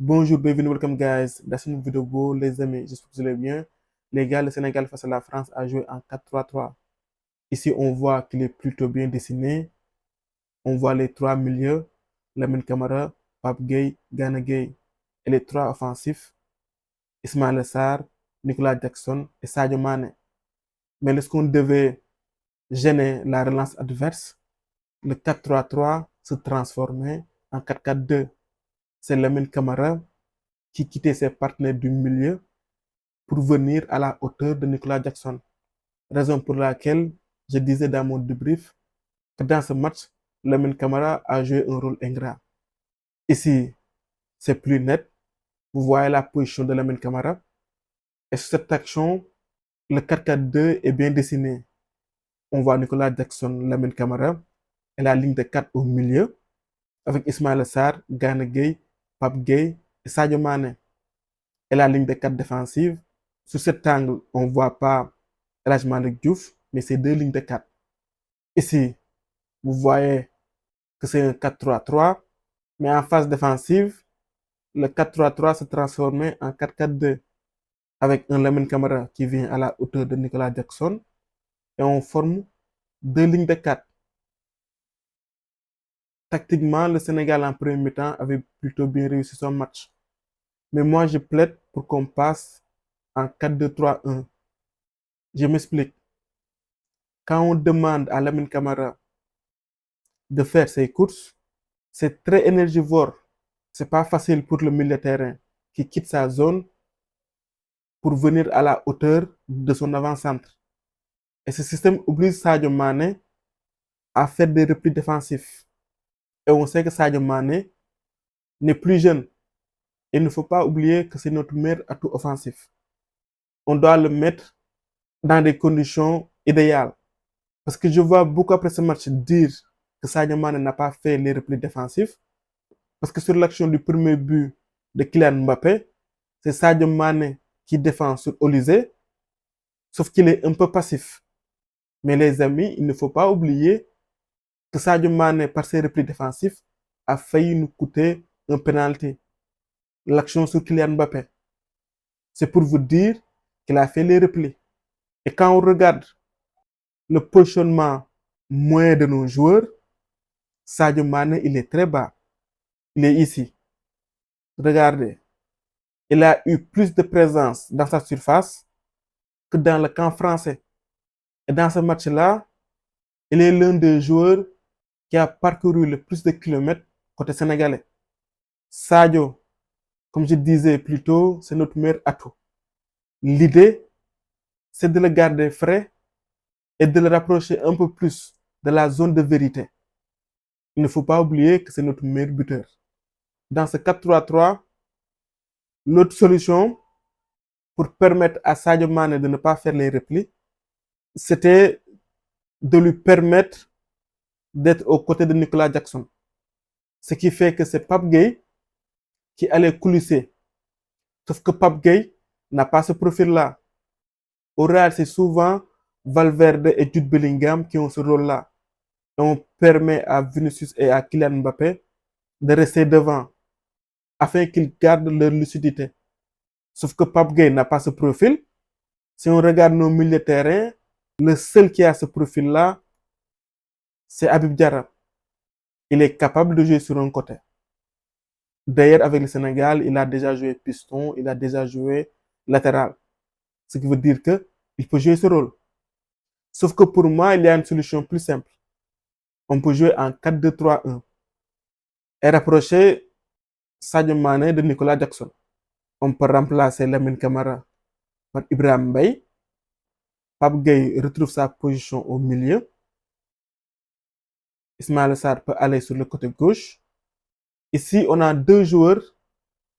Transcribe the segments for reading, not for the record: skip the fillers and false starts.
Bonjour, bienvenue, welcome guys. Dans cette vidéo, les amis, j'espère que vous allez bien. Les gars, le Sénégal face à la France a joué en 4-3-3. Ici, on voit qu'il est plutôt bien dessiné. On voit les trois milieux, Lamine Camara, Pape Gueye, Gana Gueye. Et les trois offensifs, Ismaël Sarr, Nicolas Jackson et Sadio Mane. Mais lorsqu'on devait gêner la relance adverse, le 4-3-3 se transformait en 4-4-2. C'est Lamine Camara qui quittait ses partenaires du milieu pour venir à la hauteur de Nicolas Jackson. Raison pour laquelle je disais dans mon débrief que dans ce match, Lamine Camara a joué un rôle ingrat. Ici, c'est plus net. Vous voyez la position de Lamine Camara. Et sur cette action, le 4-4-2 est bien dessiné. On voit Nicolas Jackson, Lamine Camara et la ligne de 4 au milieu avec Ismaël Sarr, Gana Gueye, Pape Gueye et Sadio Mane. Et la ligne de 4 défensive. Sur cet angle, on ne voit pas El Hadji Malick Diouf, mais c'est deux lignes de 4. Ici, vous voyez que c'est un 4-3-3, mais en phase défensive, le 4-3-3 se transformait en 4-4-2 avec un Lamine Camara qui vient à la hauteur de Nicolas Jackson et on forme deux lignes de 4. Tactiquement, le Sénégal en premier mi-temps avait plutôt bien réussi son match. Mais moi, je plaide pour qu'on passe en 4-2-3-1. Je m'explique. Quand on demande à Lamine Camara de faire ses courses, c'est très énergivore. C'est pas facile pour le milieu de terrain qui quitte sa zone pour venir à la hauteur de son avant-centre. Et ce système oblige Sadio Mane à faire des replis défensifs. Et on sait que Sadio Mane n'est plus jeune. Et il ne faut pas oublier que c'est notre meilleur atout offensif. On doit le mettre dans des conditions idéales. Parce que je vois beaucoup après ce match dire que Sadio Mane n'a pas fait les replis défensifs. Parce que sur l'action du premier but de Kylian Mbappé, c'est Sadio Mane qui défend sur Olysée, sauf qu'il est un peu passif. Mais les amis, il ne faut pas oublier que Sadio Mane, par ses replis défensifs, a failli nous coûter un penalty. L'action sur Kylian Mbappé. C'est pour vous dire qu'il a fait les replis. Et quand on regarde le positionnement moyen de nos joueurs, Sadio Mane, il est très bas. Il est ici. Regardez. Il a eu plus de présence dans sa surface que dans le camp français. Et dans ce match-là, il est l'un des joueurs qui a parcouru le plus de kilomètres côté sénégalais. Sadio, comme je disais plus tôt, c'est notre meilleur atout. L'idée, c'est de le garder frais et de le rapprocher un peu plus de la zone de vérité. Il ne faut pas oublier que c'est notre meilleur buteur. Dans ce 4-3-3, l'autre solution pour permettre à Sadio Mane de ne pas faire les replis, c'était de lui permettre d'être aux côtés de Nicolas Jackson. Ce qui fait que c'est Pape Gueye qui allait coulisser. Sauf que Pape Gueye n'a pas ce profil-là. Au Real, c'est souvent Valverde et Jude Bellingham qui ont ce rôle-là. Et on permet à Vinicius et à Kylian Mbappé de rester devant afin qu'ils gardent leur lucidité. Sauf que Pape Gueye n'a pas ce profil. Si on regarde nos milieux de terrain, le seul qui a ce profil-là, c'est Habib Diarra. Il est capable de jouer sur un côté. D'ailleurs, avec le Sénégal, il a déjà joué piston, il a déjà joué latéral. Ce qui veut dire qu'il peut jouer ce rôle. Sauf que pour moi, il y a une solution plus simple. On peut jouer en 4-2-3-1 et rapprocher Sadio Mane de Nicolas Jackson. On peut remplacer Lamine Camara par Ibrahim Mbaye. Pape Gueye retrouve sa position au milieu. Ismaël Sarr peut aller sur le côté gauche. Ici, on a deux joueurs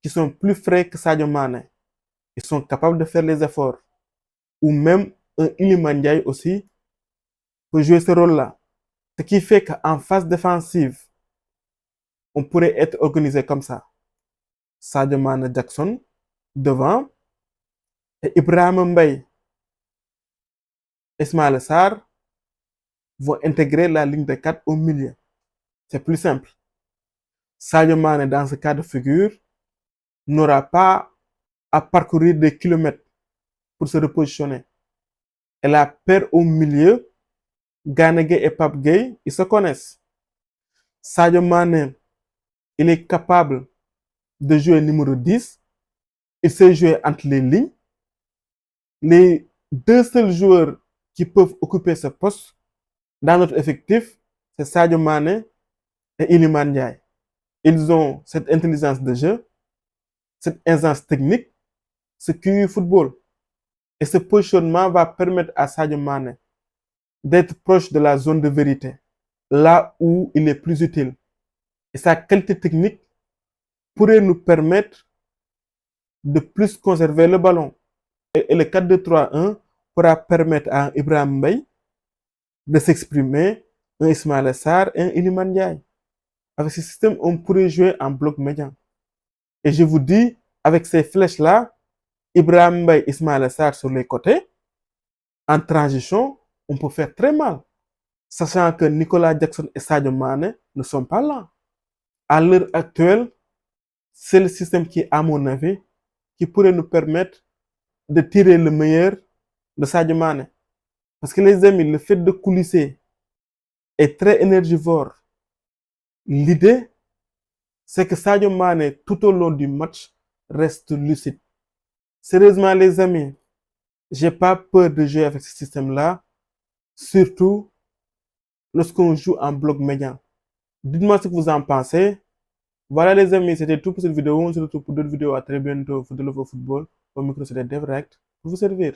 qui sont plus frais que Sadio Mane. Ils sont capables de faire les efforts. Ou même un Iliman Ndiaye aussi peut jouer ce rôle-là. Ce qui fait qu'en phase défensive, on pourrait être organisé comme ça. Sadio Mane Jackson devant et Ibrahim Mbaye, Ismaël Sarr vont intégrer la ligne de 4 au milieu. C'est plus simple. Sadio Mane, dans ce cas de figure, n'aura pas à parcourir des kilomètres pour se repositionner. Et la paire au milieu, Gana Gueye et Pape Gueye, ils se connaissent. Sadio Mané, il est capable de jouer numéro 10. Il sait jouer entre les lignes. Les deux seuls joueurs qui peuvent occuper ce poste dans notre effectif, c'est Sadio Mané et Iliman Ndiaye. Ils ont cette intelligence de jeu, cette aisance technique, ce QI football. Et ce positionnement va permettre à Sadio Mané d'être proche de la zone de vérité, là où il est plus utile. Et sa qualité technique pourrait nous permettre de plus conserver le ballon. Et le 4-2-3-1 pourra permettre à Ibrahim Mbaye de s'exprimer, un Ismaïla Sarr et un Iliman Ndiaye. Avec ce système, on pourrait jouer en bloc médian. Et je vous dis, avec ces flèches-là, Ibrahim Mbaye, Ismaïla Sarr sur les côtés, en transition, on peut faire très mal. Sachant que Nicolas Jackson et Sadio Mané ne sont pas là. À l'heure actuelle, c'est le système qui, à mon avis, qui pourrait nous permettre de tirer le meilleur de Sadio Mané. Parce que les amis, le fait de coulisser est très énergivore. L'idée, c'est que Sadio Mané, tout au long du match, reste lucide. Sérieusement, les amis, j'ai pas peur de jouer avec ce système-là, surtout lorsqu'on joue en bloc médian. Dites-moi ce que vous en pensez. Voilà les amis, c'était tout pour cette vidéo. On se retrouve pour d'autres vidéos. À très bientôt. Football au micro, c'était Devrect pour vous servir.